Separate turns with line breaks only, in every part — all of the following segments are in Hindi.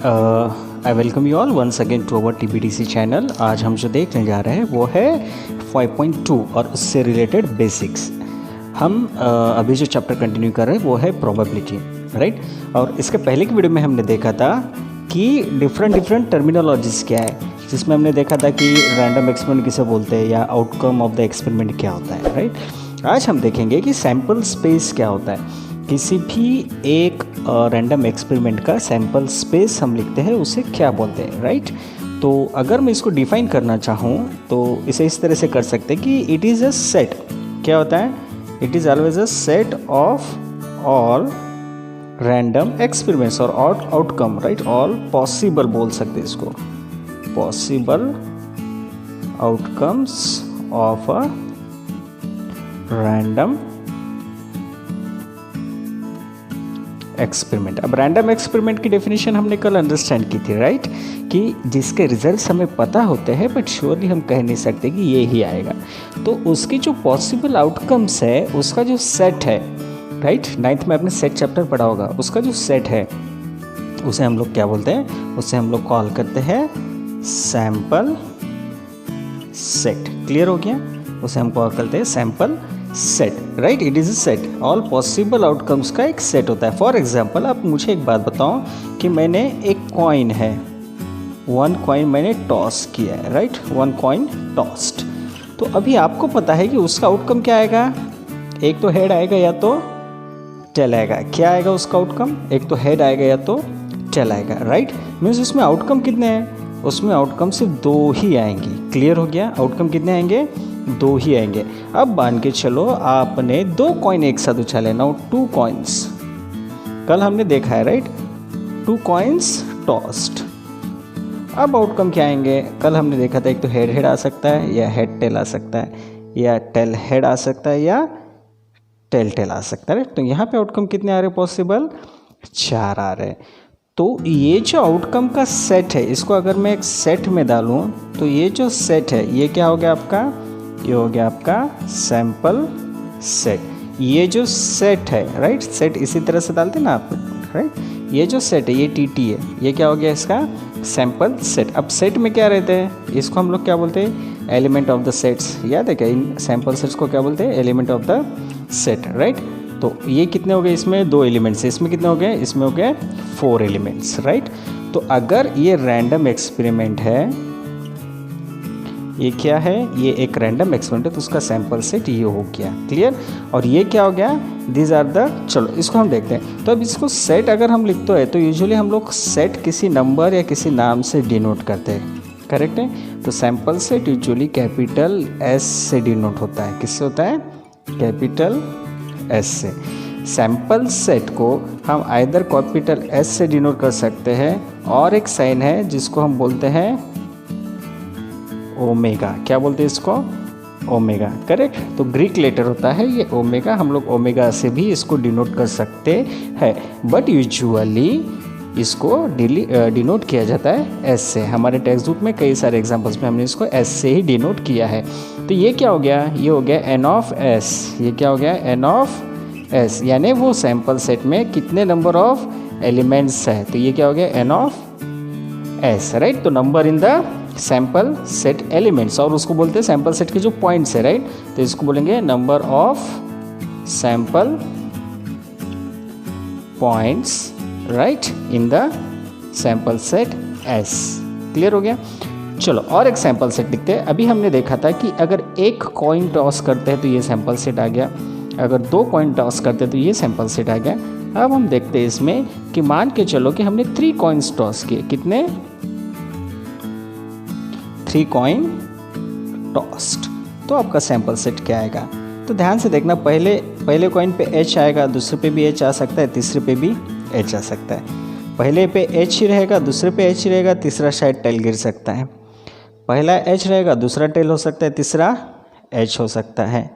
I welcome you all once again to our TBTC channel. आज हम जो देखने जा रहे हैं वो है 5.2 और उससे रिलेटेड बेसिक्स। हम अभी जो चैप्टर कंटिन्यू कर रहे हैं वो है प्रोबेबिलिटी, राइट। और इसके पहले की वीडियो में हमने देखा था कि डिफरेंट टर्मिनोलॉजीज़ क्या है, जिसमें हमने देखा था कि रैंडम एक्सपेरिमेंट किसे बोलते हैं या आउटकम ऑफ द एक्सपेरिमेंट क्या होता है, राइट। आज हम देखेंगे कि सैम्पल स्पेस क्या होता है। किसी भी एक रैंडम एक्सपेरिमेंट का सैम्पल स्पेस हम लिखते हैं, उसे क्या बोलते हैं, राइट। तो अगर मैं इसको डिफाइन करना चाहूँ तो इसे इस तरह से कर सकते हैं कि इट इज़ अ सेट। क्या होता है? It is always a set of all random experiments और आउटकम, राइट। ऑल पॉसिबल बोल सकते हैं इसको, possible outcomes of a random experiment. अब रैंडम एक्सपेरिमेंट की डेफिनेशन हमने कल अंडरस्टैंड की थी, राइट, कि जिसके रिजल्ट्स हमें पता होते हैं बट श्योरली हम कह नहीं सकते कि ये ही आएगा। तो उसकी जो पॉसिबल आउटकम्स है उसका जो सेट है, राइट, 9th में आपने सेट चैप्टर पढ़ा होगा, उसका जो सेट है उसे हम लोग क्या बोलते हैं? उसे हम लोग कॉल करते हैं सैंपल सेट। क्लियर हो गया? उसे हम कॉल करते हैं sample set, right. It is a set, all possible outcomes का एक सेट होता है। फॉर एग्जाम्पल, आप मुझे एक बात बताओ कि मैंने एक कॉइन है, 1 कॉइन मैंने टॉस किया है, राइट, 1 कॉइन टॉस्ड। तो अभी आपको पता है कि उसका आउटकम क्या आएगा? एक तो हेड आएगा या तो टेल आएगा। क्या आएगा उसका आउटकम? एक तो हेड आएगा या तो टेल आएगा, राइट। मीन्स उसमें आउटकम कितने हैं? उसमें आउटकम सिर्फ 2 ही आएंगी। क्लियर हो गया? आउटकम कितने आएंगे? 2 ही आएंगे। अब मान के चलो आपने 2 कॉइन एक साथ उछाले, नाउ 2 कॉइन्स। कल हमने देखा है, राइट, 2 कॉइन्स टॉस्ड। अब आउटकम क्या आएंगे? कल हमने देखा था एक तो हेड हेड आ सकता है या हेड टेल आ सकता है, या टेल हेड आ सकता है या टेल टेल आ सकता है, राइट। तो यहाँ पे आउटकम कितने आ रहे पॉसिबल? 4 आ रहे हैं। तो ये जो आउटकम का सेट है, इसको अगर मैं एक सेट में डालूँ तो ये जो सेट है ये क्या हो गया आपका? ये हो गया आपका सैंपल सेट। ये जो सेट है, राइट, सेट इसी तरह से डालते ना आप, राइट। ये जो सेट है ये TT है, ये क्या हो गया इसका? Sample set. अब सेट में क्या रहते हैं? इसको हम लोग क्या बोलते हैं? Element of the sets. याद है क्या? इन सैंपल सेट्स को क्या बोलते हैं? Element of the set, right. तो ये कितने हो गए? इसमें 2 एलिमेंट्स है। इसमें कितने हो गए? इसमें हो गए 4 एलिमेंट्स, राइट। तो अगर ये रैंडम एक्सपेरिमेंट है, ये क्या है? ये एक रैंडम एक्सपेरिमेंट है, तो उसका सैंपल सेट ये हो गया। क्लियर? और ये क्या हो गया? दीज आर द, चलो इसको हम देखते हैं। तो अब इसको सेट अगर हम लिखते हैं तो यूजुअली हम लोग सेट किसी नंबर या किसी नाम से डिनोट करते हैं, करेक्ट है। तो sample set usually capital S से डिनोट होता है। किससे होता है? कैपिटल S से। सैंपल सेट को हम आइदर कैपिटल S से डिनोट कर सकते हैं, और एक साइन है जिसको हम बोलते हैं ओमेगा। क्या बोलते हैं इसको? Omega, correct. तो ग्रीक लेटर होता है ये ओमेगा, हम लोग ओमेगा से भी इसको डिनोट कर सकते हैं, बट यूजुअली इसको डिनोट किया जाता है S से। हमारे टेक्स्ट बुक में कई सारे एग्जांपल्स में हमने इसको S से ही डिनोट किया है। तो ये क्या हो गया? ये हो गया N ऑफ S। ये क्या हो गया? N ऑफ S, यानी वो सैंपल सेट में कितने नंबर ऑफ एलिमेंट्स है। तो ये क्या हो गया? N of S, right. तो number in the sample set elements, और उसको बोलते हैं सैंपल सेट के जो पॉइंट्स है, राइट। तो इसको बोलेंगे number of sample points, right, in the sample set S। Clear हो गया? चलो और एक सैंपल सेट लिखते हैं। अभी हमने देखा था कि अगर 1 कॉइन टॉस करते हैं तो ये सैंपल सेट आ गया, अगर 2 कॉइन टॉस करते हैं तो ये सैंपल सेट आ गया। अब हम देखते हैं इसमें कि मान के चलो कि हमने 3 कॉइन्स टॉस किए। कितने? 3 कॉइन टॉस्ड। तो आपका सैंपल सेट क्या आएगा? तो ध्यान से देखना, पहले कॉइन पे H आएगा, दूसरे पे भी H आ सकता है, तीसरे पे भी H आ सकता है। पहले पे H ही रहेगा, दूसरे पे H ही रहेगा, तीसरा शायद टेल गिर सकता है। पहला H रहेगा, दूसरा टेल हो सकता है, तीसरा H हो सकता है,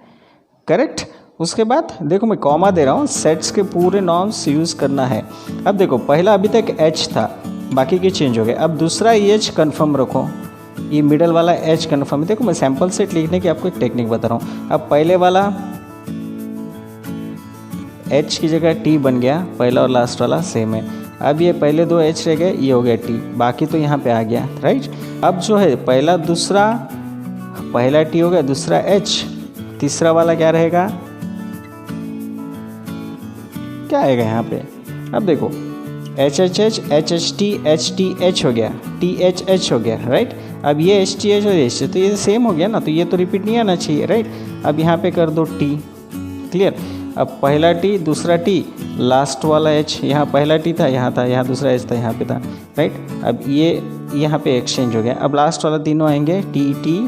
करेक्ट। उसके बाद देखो मैं कॉमा दे रहा हूँ, सेट्स के पूरे नॉर्म्स यूज़ करना है। अब देखो पहला अभी तक H था, बाकी के चेंज हो गए। अब दूसरा H कन्फर्म रखो, ये मिडल वाला H कन्फर्म है। देखो मैं सैंपल सेट लिखने की आपको एक टेक्निक बता रहा हूँ। अब पहले वाला H की जगह T बन गया, पहला और लास्ट वाला सेम है। अब ये पहले दो एच रह गए, ये हो गया टी, बाकी तो यहाँ पे आ गया, राइट। अब जो है पहला टी हो गया, दूसरा एच, तीसरा वाला क्या रहेगा, क्या आएगा यहाँ पे। अब देखो H H H, H H T H हो गया, टी एच हो गया, राइट। अब ये एच टी एच और एच, तो ये सेम हो गया ना, तो ये तो रिपीट नहीं आना चाहिए, राइट। अब यहाँ पे कर दो टी, क्लियर। अब पहला टी, दूसरा टी, लास्ट वाला एच, यहाँ पहला टी था, यहाँ दूसरा एच था, यहाँ पे था, राइट। अब ये यहाँ पे एक्सचेंज हो गया। अब लास्ट वाला तीनों आएंगे टी टी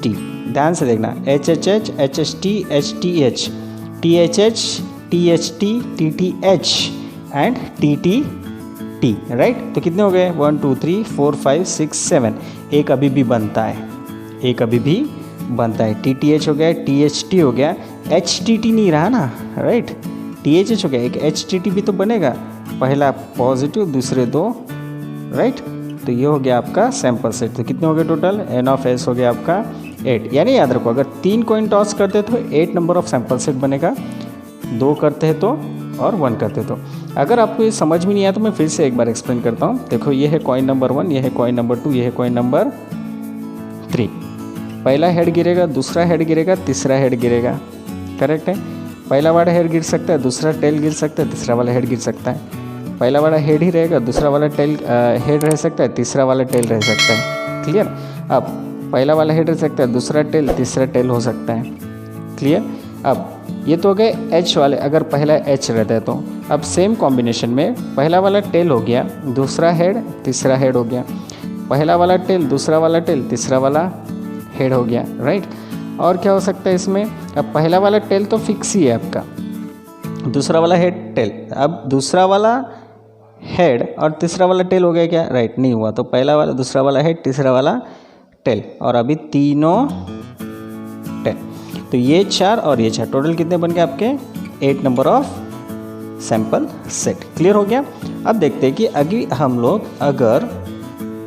टी, ध्यान से देखना, H H H, H H T H, T H H, T H T H and T T, right. तो कितने हो गए, 1 2 3 4 5 6 7, एक अभी भी बनता है, टी टी एच हो गया, टी एच टी हो गया, एच टी टी नहीं रहा ना, राइट। टी एच एच हो गया, एक एच टी टी भी तो बनेगा, पहला पॉजिटिव, दूसरे दो, राइट। तो ये हो गया आपका सैंपल सेट। तो कितने हो गए टोटल, एन ऑफ एस हो गया आपका 8। यानी याद रखो, अगर 3 कॉइन टॉस करते तो 8 नंबर ऑफ सैंपल सेट बनेगा, 2 करते हैं तो और 1 करते तो। अगर आपको ये समझ में नहीं आया तो मैं फिर से एक बार एक्सप्लेन करता हूँ। देखो ये है कॉइन नंबर 1, ये है कॉइन नंबर 2, ये है कॉइन नंबर 3। पहला हेड गिरेगा, दूसरा हेड गिरेगा, तीसरा हेड गिरेगा, करेक्ट है। पहला वाला हेड गिर सकता है, दूसरा टेल गिर सकता है, तीसरा वाला हेड गिर सकता है। पहला वाला हेड ही रहेगा, दूसरा वाला टेल हेड रह सकता है, तीसरा वाला टेल रह सकता है, क्लियर। अब पहला वाला हेड रह सकता है, दूसरा टेल, तीसरा टेल हो सकता है, क्लियर। अब ये तो हो गए एच वाले, अगर पहला एच रहता है तो। अब सेम कॉम्बिनेशन में पहला वाला टेल हो गया, दूसरा हेड, तीसरा हेड हो गया, पहला वाला टेल, दूसरा वाला टेल, तीसरा वाला हेड हो गया, राइट। और क्या हो सकता है इसमें, अब पहला वाला टेल तो फिक्स ही है आपका, दूसरा वाला हेड टेल, अब दूसरा वाला हेड और तीसरा वाला टेल हो गया क्या, राइट, नहीं हुआ। तो पहला वाला, दूसरा वाला हेड, तीसरा वाला टेल, और अभी तीनों टेल। तो ये 4 और ये 4, टोटल कितने बन गए आपके, 8 number of sample set. Clear हो गया। अब देखते हैं कि अभी हम लोग अगर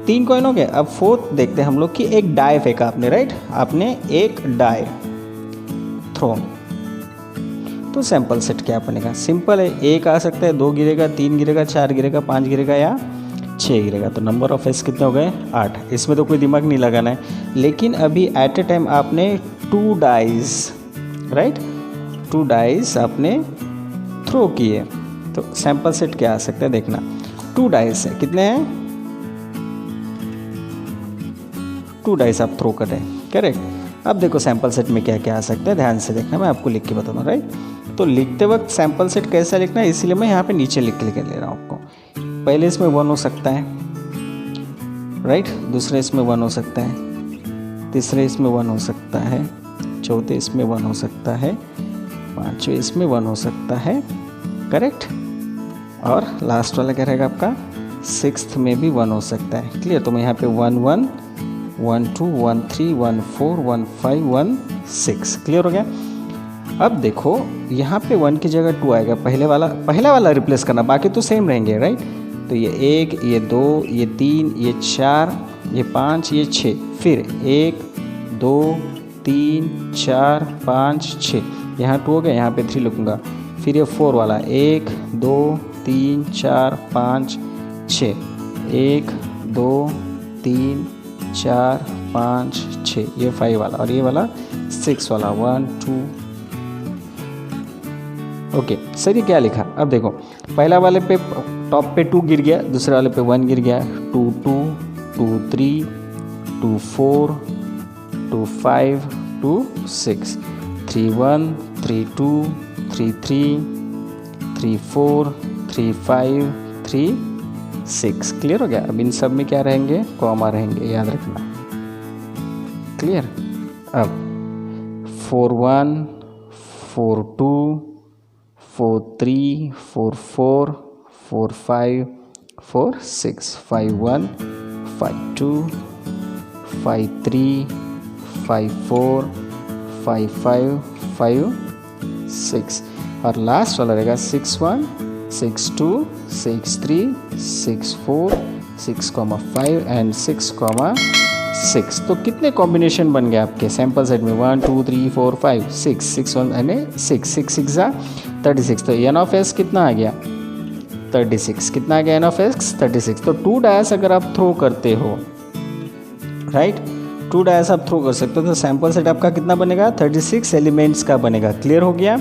3 कॉइन हो गए, अब 4th देखते हैं हम लोग कि एक डाई फेंका आपने, राइट, आपने एक डाई थ्रो, तो सैंपल सेट क्या बनेगा, सिंपल है, 1 आ सकता है, 2 गिरेगा, 3 गिरेगा, 4 गिरेगा, 5 गिरेगा या 6 गिरेगा। तो नंबर ऑफ एस कितने हो गए, 8। इसमें तो कोई दिमाग नहीं लगाना है। लेकिन अभी एट ए टाइम आपने 2 डाइज, राइट, 2 डाइज आपने थ्रो किए, तो सैंपल सेट क्या आ सकता है देखना। 2 डाइज है, कितने हैं, 2 डाइज आप थ्रो कर रहे हैं, करेक्ट। अब देखो सैंपल सेट में क्या क्या आ सकता है, ध्यान से देखना, मैं आपको लिख के बताऊँ, राइट। तो लिखते वक्त सैंपल सेट कैसा लिखना है, इसीलिए मैं यहाँ पे नीचे लिख के ले रहा हूँ आपको। पहले इसमें 1 हो सकता है, राइट, दूसरे इसमें 1 हो सकता है, तीसरे इसमें 1 हो सकता है, चौथे इसमें 1 हो सकता है, 5वें इसमें 1 हो सकता है, करेक्ट। और लास्ट वाला क्या रहेगा आपका, 6th में भी 1 हो सकता है, क्लियर। तो मैं यहाँ पे 1 1 1 2 1 3 1 4 1 5 1 6, क्लियर हो गया। अब देखो यहाँ पे 1 की जगह 2 आएगा, पहला वाला रिप्लेस करना, बाकी तो सेम रहेंगे, राइट। तो ये 1, ये 2, ये 3, ये 4, ये 5, ये 6, फिर 1 2 3 4 5 6, यहाँ 2 हो गया, यहाँ पे 3 लिखूँगा, फिर ये 4 वाला 1 2 3 4 5 6, 1 2 3 4 5 6, ये 5 वाला, और ये वाला 6 वाला 1 2। ओके सर, ये क्या लिखा, अब देखो पहला वाले पे टॉप पे 2 गिर गया, दूसरे वाले पे 1 गिर गया, 2 2 2 3 2 4 2 5 2 6 3 1 3 2 3 3 3 4 3 5 3 6, क्लियर हो गया। अब इन सब में क्या रहेंगे, कॉमा रहेंगे, याद रखना, क्लियर। अब 4 1 4 2 4 3 4 4 4 5 4 6 5 1 5 2 5 3 5 4 5 5 5 6, और लास्ट वाला रहेगा 6 1 6 2 6 3 6 4 6,5 एंड 6,6। तो कितने कॉम्बिनेशन बन गए आपके सैंपल सेट में, 1 2 3 4 5 6 6 1 यानी 6 6 6 36। तो एन ऑफ एस कितना आ गया, 36। कितना आ गया एन ऑफ एक्स 36। तो 2 डायस अगर आप थ्रो करते हो, राइट, 2 डायस आप थ्रो कर सकते हो, तो सैंपल सेट आपका कितना बनेगा 36 एलिमेंट्स का बनेगा। क्लियर हो गया।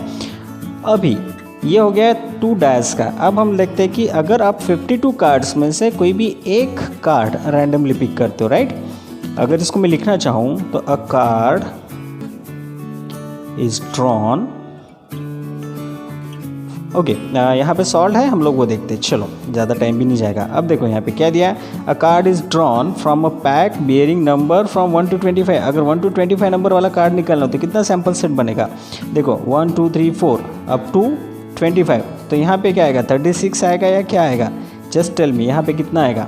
अभी ये हो गया 2 डायस का। अब हम देखते हैं कि अगर आप 52 कार्ड्स में से कोई भी एक कार्ड रैंडमली पिक करते हो, राइट, अगर इसको मैं लिखना चाहूँ तो अ कार्ड इज ड्रॉन, ओके, यहाँ पे सॉल्व है, हम लोग वो देखते हैं। चलो ज़्यादा टाइम भी नहीं जाएगा। अब देखो यहाँ पे क्या दिया है, अ card is drawn from a pack bearing number from 1 to 25। अगर 1 to 25 नंबर वाला कार्ड निकालना हो तो कितना सैंपल सेट बनेगा? देखो 1 2 3 4 अप टू 25, तो यहाँ पे क्या आएगा 36 आएगा या क्या आएगा? जस्ट टेल मी यहाँ पे कितना आएगा,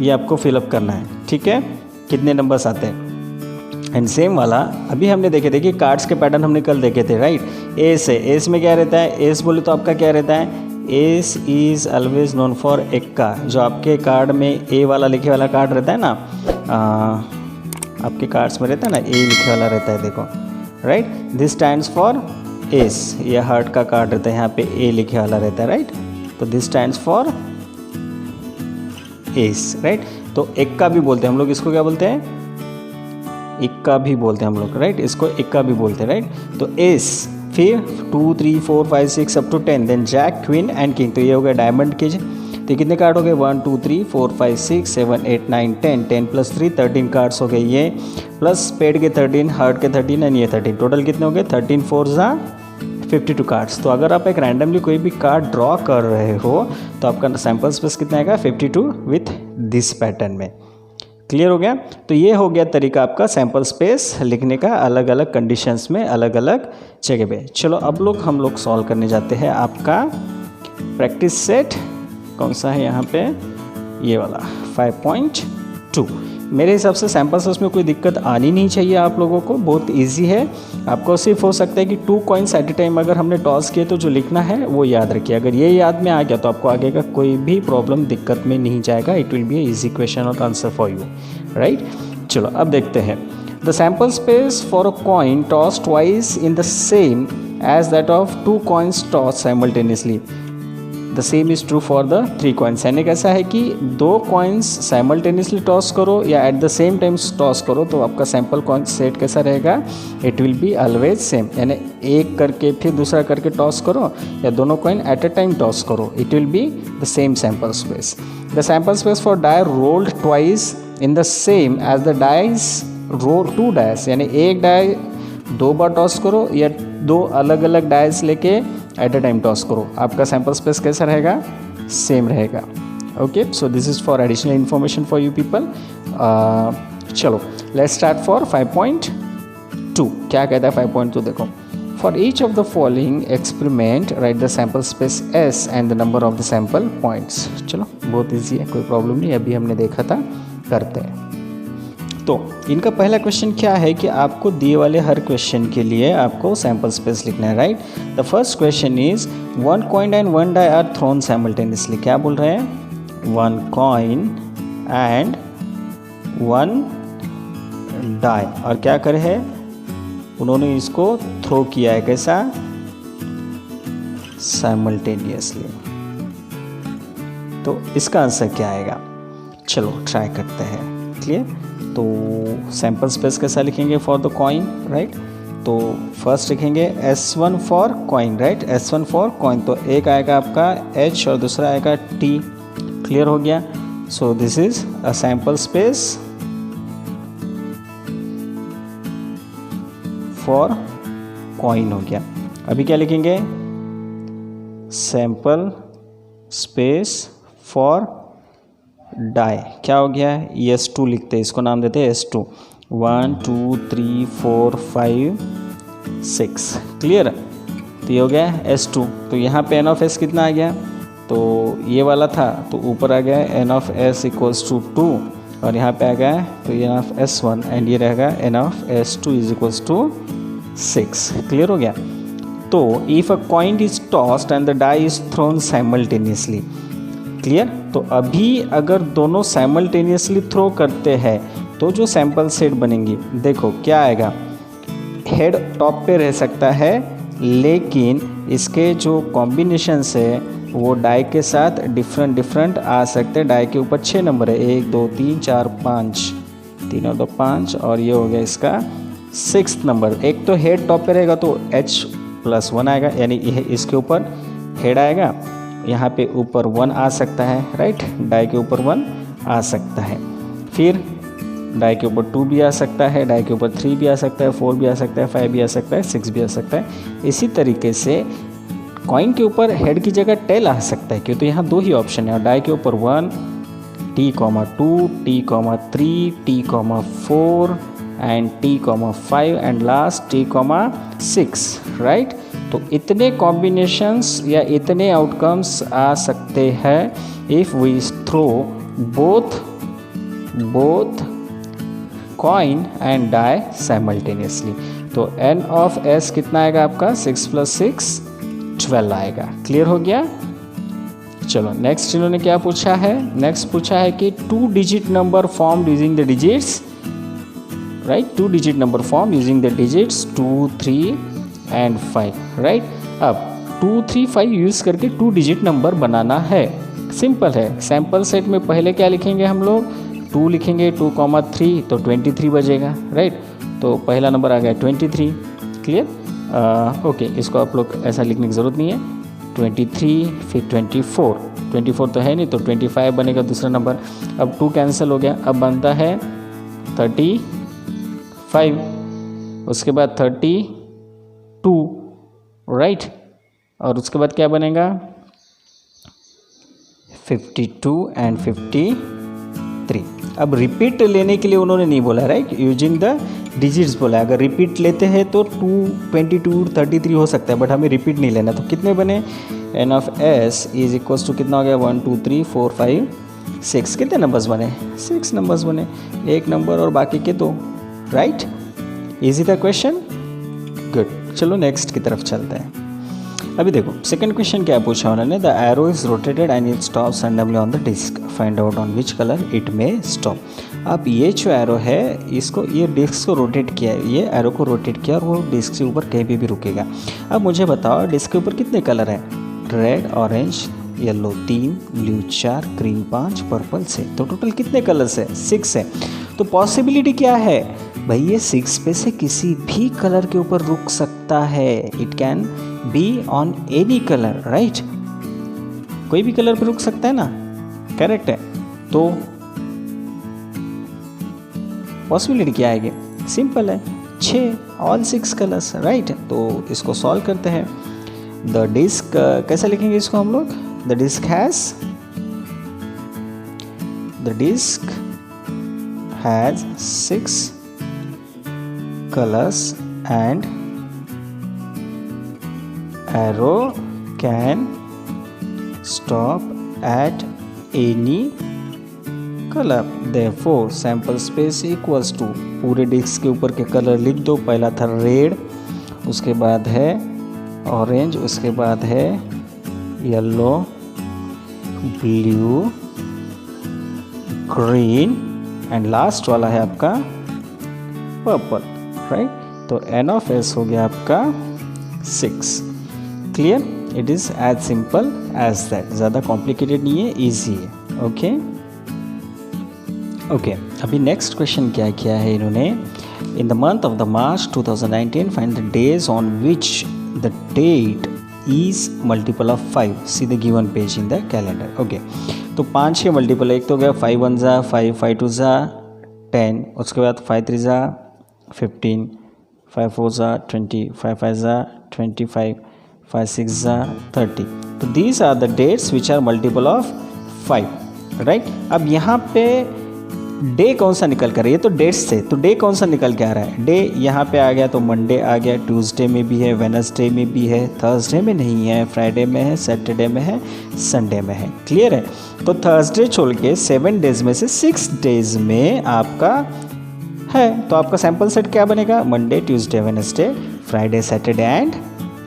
ये आपको फिलअप करना है, ठीक है, कितने नंबर्स आते हैं। एंड सेम वाला अभी हमने देखे थे कि कार्ड्स के पैटर्न हमने कल देखे थे, राइट। एस है, एस में क्या रहता है, एस बोले तो आपका क्या रहता है, S is always known for Ekka. जो आपके कार्ड में ए वाला लिखे वाला कार्ड रहता है ना, आपके कार्ड्स में रहता है ना ए लिखे वाला रहता है, देखो, right, this stands for S. ये हार्ट का कार्ड रहता है, यहाँ पे ए लिखे वाला रहता है, राइट, तो this stands for S, right. तो एक्का भी बोलते हैं हम लोग, इसको क्या बोलते हैं, इक्का भी बोलते हैं हम लोग, राइट, इसको इक्का भी बोलते हैं, राइट। तो एस, फिर 2 3 4 5 6 up to 10, then jack queen and king. तो ये हो गया डायमंड केज। तो कितने कार्ड हो गए 1 2 3 4 5 6 7 8 9 10, 10 + 3 13 कार्ड्स हो गए ये, प्लस स्पेड के 13, हार्ट के 13 एंड ये 13, टोटल कितने हो गए 13 4 52 कार्ड्स। तो अगर आप एक रैंडमली कोई भी कार्ड ड्रॉ कर रहे हो तो आपका सैंपल स्पेस कितना आएगा 52 विथ दिस पैटर्न में। क्लियर हो गया। तो ये हो गया तरीका आपका सैंपल स्पेस लिखने का, अलग अलग कंडीशंस में अलग अलग जगह पे। चलो अब हम लोग सॉल्व करने जाते हैं। आपका प्रैक्टिस सेट कौन सा है यहाँ पे, ये वाला 5.2। मेरे हिसाब से सैंपल स्पेस में कोई दिक्कत आनी नहीं चाहिए आप लोगों को, बहुत इजी है। आपको सिर्फ हो सकता है कि 2 कॉइन्स एट ए टाइम अगर हमने टॉस किए तो जो लिखना है वो याद रखिए। अगर ये याद में आ गया तो आपको आगे का कोई भी प्रॉब्लम दिक्कत में नहीं जाएगा। It will be easy question और आंसर फॉर यू, राइट। चलो अब देखते हैं। The sample space for a coin toss twice in the same as that of 2 coins toss simultaneously, the same is true for the 3 coins. यानी कैसा है कि 2 कॉइन्स साइमल्टेनियसली टॉस करो या at the same time toss करो तो आपका सैंपल कॉइन सेट कैसा रहेगा, it will be always same. यानी एक करके फिर दूसरा करके टॉस करो या दोनों coin at a time toss करो, it will be the same sample space. The sample space for die rolled twice in the same as the dies roll 2 dice, यानी एक डाई 2 बार टॉस करो या 2 अलग अलग डाइस लेके एट अ टाइम टॉस करो, आपका सैंपल स्पेस कैसा रहेगा, सेम रहेगा। Okay, so this is for additional information for you people. चलो लेट्स स्टार्ट फॉर 5.2। क्या कहता है 5.2, देखो, for each of the following experiment right the sample space S and the number of the sample points. चलो बहुत ईजी है, कोई प्रॉब्लम नहीं, अभी हमने देखा था, करते हैं। तो इनका पहला क्वेश्चन क्या है कि आपको दिए वाले हर क्वेश्चन के लिए आपको सैंपल स्पेस लिखना है, right. The first question is 1 coin and 1 die are thrown simultaneously. क्या बोल रहे हैं, 1 कॉइन एंड 1 डाई, और क्या करे है, उन्होंने इसको थ्रो किया है, कैसा, साइमल्टेनियसली। तो इसका आंसर क्या आएगा, चलो ट्राई करते हैं। क्लियर। तो सैंपल स्पेस कैसा लिखेंगे फॉर द कॉइन, राइट। तो फर्स्ट लिखेंगे S1 for coin, right, S1 for coin. तो एक आएगा आपका H और दूसरा आएगा T। क्लियर हो गया। So this is a sample space for coin हो गया। अभी क्या लिखेंगे, सैंपल स्पेस फॉर डाई, क्या हो गया, S2 लिखते हैं, इसको नाम देते हैं S2। 1 2 3 4 5 6। क्लियर। तो ये हो गया S2। तो यहाँ पे n ऑफ s कितना आ गया, तो ये वाला था तो ऊपर आ गया n of s equals to 2 और यहाँ पे आ गया तो n ऑफ s1 एंड ये रहेगा n of s2 is equals to 6। Clear हो गया। तो if a coin is tossed and the die is thrown simultaneously. Clear. तो अभी अगर दोनों साइमल्टेनियसली थ्रो करते हैं तो जो सैंपल सेट बनेंगी, देखो क्या आएगा, हेड टॉप पे रह सकता है लेकिन इसके जो कॉम्बिनेशंस है वो डाई के साथ डिफरेंट आ सकते हैं। डाई के ऊपर 6 नंबर है, 1 2 3 4 5, 3 और 2 5, और ये हो गया इसका 6th नंबर। एक तो हेड टॉप पे रहेगा तो H+1 आएगा, यानी यह इसके ऊपर हेड आएगा, यहाँ पे ऊपर 1 आ सकता है, राइट। डाई के ऊपर 1 आ सकता है, फिर डाई के ऊपर 2 भी आ सकता है, डाई के ऊपर 3 भी आ सकता है, 4 भी आ सकता है, 5 भी आ सकता है, 6 भी आ सकता है। इसी तरीके से कॉइन के ऊपर हेड की जगह टेल आ सकता है, क्यों तो यहाँ 2 ही ऑप्शन है। और डाई के ऊपर 1, T2, T3, T4 and T5 and last T6, right. तो इतने कॉम्बिनेशंस या इतने आउटकम्स आ सकते हैं if we throw both coin and die simultaneously. तो N ऑफ S कितना आएगा आपका? 6 + 6 12 आएगा। क्लियर हो गया? चलो नेक्स्ट इन्होंने क्या पूछा है? नेक्स्ट पूछा है कि 2 digit number form using the digits, right. 2 digit number form using the digits 2, 3 and 5, right. अब 2, 3, 5 यूज़ करके 2 डिजिट नंबर बनाना है। सिंपल है। सैम्पल सेट में पहले क्या लिखेंगे हम लोग? 2 लिखेंगे, 2, 3 तो 23 बजेगा, राइट। तो पहला नंबर आ गया 23। क्लियर? ओके, इसको आप लोग ऐसा लिखने की ज़रूरत नहीं है। 23 फिर 24 तो है नहीं, तो 25 बनेगा दूसरा नंबर। अब 2 कैंसिल हो गया, अब बनता है 35, उसके बाद 32, राइट। और उसके बाद क्या बनेगा? 52 एंड 53। अब रिपीट लेने के लिए उन्होंने नहीं बोला, राइट, यूजिंग द डिजिट्स बोला है। अगर रिपीट लेते हैं तो 2, 22, 33 हो सकता है, बट हमें रिपीट नहीं लेना। तो कितने बने? N of S is equals to कितना हो गया? 1, 2, 3, 4, 5, 6। कितने नंबर्स बने? 6 नंबर्स बने, एक नंबर और बाकी के 2, राइट। इजी था क्वेश्चन? गुड। चलो नेक्स्ट की तरफ चलते हैं। अभी देखो सेकंड क्वेश्चन क्या पूछा उन्होंने? The arrow is rotated and it stops randomly on the disc, find out on which colour it में स्टॉप। अब ये जो एरो है, इसको ये डिस्क को रोटेट किया है, ये एरो को रोटेट किया और वो डिस्क के ऊपर कहीं भी रुकेगा। अब मुझे बताओ डिस्क के ऊपर कितने कलर हैं? Red, orange, yellow 3, blue 4, green 5, purple 6। तो टोटल कितने कलर्स है? 6 है। तो पॉसिबिलिटी क्या है भाई? ये 6 पे से किसी भी कलर के ऊपर रुक सकता है। It can be on any colour, right. कोई भी कलर पे रुक सकता है ना, करेक्ट है। तो पॉसिबिलिटी क्या आएगी? सिंपल है, 6, ऑल 6 कलर्स, राइट। तो इसको सॉल्व करते हैं। द डिस्क कैसे लिखेंगे इसको हम लोग? The disc has 6 colours and arrow can stop at any color, therefore sample space equals to, पूरे डिस्क के ऊपर के कलर लिख दो। पहला था रेड, उसके बाद है ऑरेंज, उसके बाद है yellow, blue, green and last वाला है आपका पर्पल, राइट। तो N ऑफ S हो गया आपका 6। Clear? It is as simple as that, ज़्यादा कॉम्प्लिकेटेड नहीं है, ईजी है। ओके, अभी नेक्स्ट क्वेश्चन क्या किया है इन्होंने? In the month of the March 2019 find the days on which the date is multiple of 5, see the given page in the calendar. Okay, तो 5 के मल्टीपल, एक तो गया 5 1 ज़ा 5, 5 2 ज़ा 10, उसके बाद 5 3 ज़ा 15, 5 4 ज़ा 20, 5 5 ज़ा 25, 5 6 ज़ा 30। तो these are the dates which are multiple of 5, right. अब यहाँ पे डे कौन सा निकल कर, ये तो डेट्स थे, तो डे कौन सा निकल के आ रहा है? डे यहाँ पे आ गया तो मंडे आ गया, ट्यूसडे में भी है, वेडनेसडे में भी है, थर्सडे में नहीं है, फ्राइडे में है, सैटरडे में है, संडे में है। क्लियर है? तो थर्सडे छोड़ के 7 डेज में से 6 डेज में आपका है, तो आपका सैम्पल सेट क्या बनेगा? Monday, Tuesday, Wednesday, Friday, Saturday and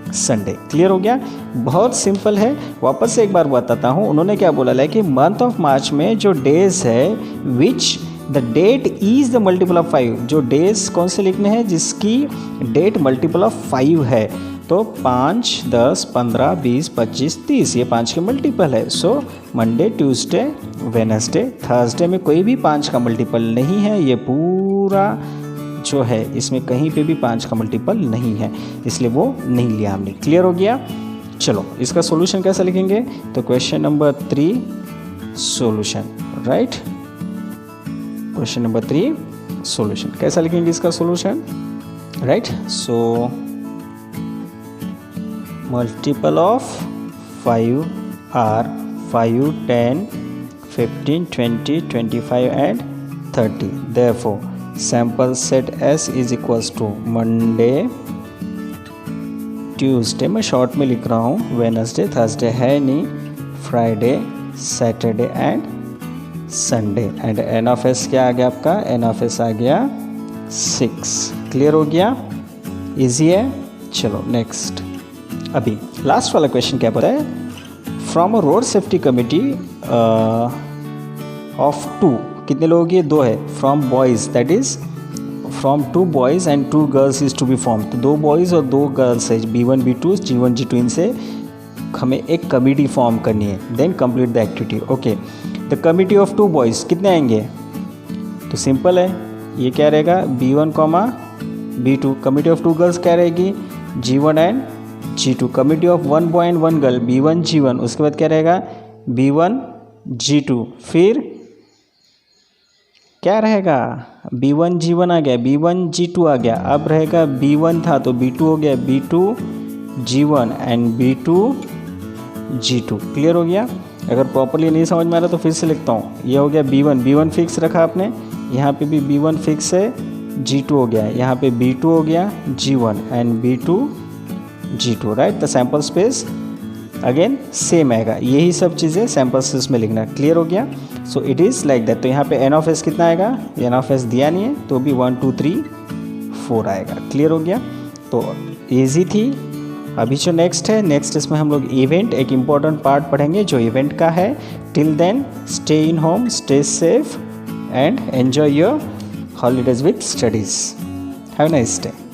Sunday. Clear हो गया? बहुत सिंपल है। वापस से एक बार बताता हूँ, उन्होंने क्या बोला है कि मंथ ऑफ मार्च में जो डेज है which the date is the multiple of 5, जो डेज कौन से लिखने हैं जिसकी डेट मल्टीपल ऑफ 5 है, तो 5, 10, 15, 20, 25, 30 ये 5 के मल्टीपल है। So Monday, Tuesday, Wednesday, Thursday में कोई भी 5 का मल्टीपल नहीं है। ये पूरा जो है इसमें कहीं पे भी 5 का मल्टीपल नहीं है, इसलिए वो नहीं लिया हमने। क्लियर हो गया? चलो इसका सॉल्यूशन कैसे लिखेंगे? तो question number 3 solution, right. Question number 3 solution कैसा लिखेंगे इसका solution, right. So multiple of 5 are 5, 10, 15, 20, 25 and 30. Therefore, sample set S is equals to Monday, Tuesday मैं शॉर्ट में लिख रहा हूँ, Wednesday, Thursday है नहीं, Friday, Saturday and Sunday and N of S क्या आ गया आपका? N of S आ गया 6। क्लियर हो गया? इजी है। चलो नेक्स्ट, अभी लास्ट वाला क्वेश्चन क्या पता है? From a road safety committee of 2, कितने लोग ये? 2 है। From boys, that is from 2 boys and 2 girls is to be form. तो 2 बॉयज़ और 2 गर्ल्स है, B1, B2, G1, G2, इनसे हमें एक कमिटी फॉर्म करनी है। Then complete the activity. Okay, the committee of 2 boys कितने आएंगे? तो सिंपल है, ये क्या रहेगा? B1, B2। Committee of 2 girls क्या रहेगी? G1 and G2। Committee of 1 boy and 1 girl B1, G1। उसके बाद क्या रहेगा? B1, G2। फिर क्या रहेगा? B1, G1 आ गया, B1, G2 आ गया। अब रहेगा B1 था तो B2 हो गया, B2, G1 and B2, G2। Clear हो गया? अगर प्रॉपरली नहीं समझ में आ रहा तो फिर से लिखता हूँ। ये हो गया B1 फिक्स रखा आपने, यहाँ पे भी B1 फिक्स है, G2 हो गया, यहाँ पे B2 हो गया, G1 and B2, G2, right. The sample space again same आएगा। यही सब चीज़ें सैम्पल स्पेस में लिखना। क्लियर हो गया? So it is like that. तो यहाँ पे N of S कितना आएगा? N of S दिया नहीं है तो भी 1, 2, 3, 4 आएगा। क्लियर हो गया? तो ईजी थी। अभी जो नेक्स्ट है, नेक्स्ट इसमें हम लोग इवेंट, एक इम्पॉर्टेंट पार्ट पढ़ेंगे जो इवेंट का है। Till then stay in home, stay safe and enjoy your holidays with studies. Have a nice day.